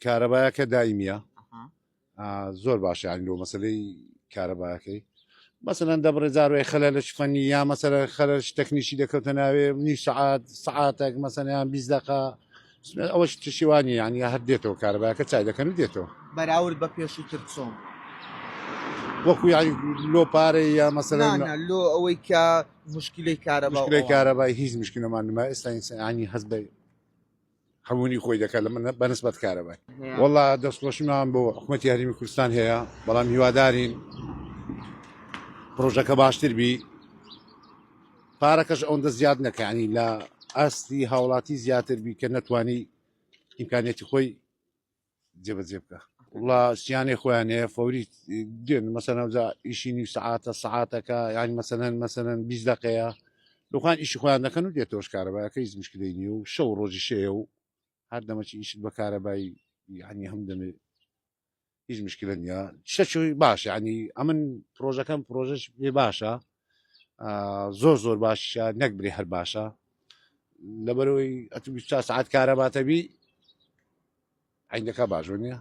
کارەبایەکە دایمیە أها. زۆر باشە ینی لۆ مەسلەی کارەبایەکەی مەسەلەن دەبڕێ جاروی خەلەلش فەنی یا مەسەلە خەلەش تەکنیشی دەکەوتە ناوێ نی سعاتێک مەسەلیان 20 دقە ئەوەش تشیوانی ینی هەر دێتەوە کارەبایەکە چای دەکەن و دێتەوە بەراورد بە پێشووتر چۆن وەکو لۆ پارەی یا مەسەلەن لۆ ئەوەی کە مشکلەی کارەبا مشکلەی کارەبای هیچ مشکلەمان نما ئێستا ینی هەست بە هەموونی خۆی دەکات لە من بەنسبەت کارەبای وەڵا دەستخۆشمان بۆ حکوومەتی هەرێمی کوردستان هەیە بەڵام هیوادارین پرۆژەکە باشتر بی پارەکەش ئەوەندە زیاد نەکانی لە ئاستی هاوڵاتی زیاتر بی کە نەتوانی ئیمکانێتی خۆی جێبەجێ بکە وڵا سییانێ خۆیان هەیە فەوری دێن مەسەنەوزا ئیشی نی سعاتەکە یانی مەسەنەن 20 دقەیە لەخوان ئیشی خۆیان دەکەن و دێتەوەش کارەبایەکە هیچ مشکلەی نیە و شەو ڕۆژی شەیە و هەر دەمەچی ئیشت بە کارەبایی ینی هەم دەمێ هیچ مشکلە نییە شتێکی باش ینی ئەمن پرۆژەکەم پرۆژەش پێ باشە زۆر باشە نەک برێ هەر باشە لەبەرەوەی ئەتو 24 ساعت کارەباتەبی عینەکە باشۆ نییە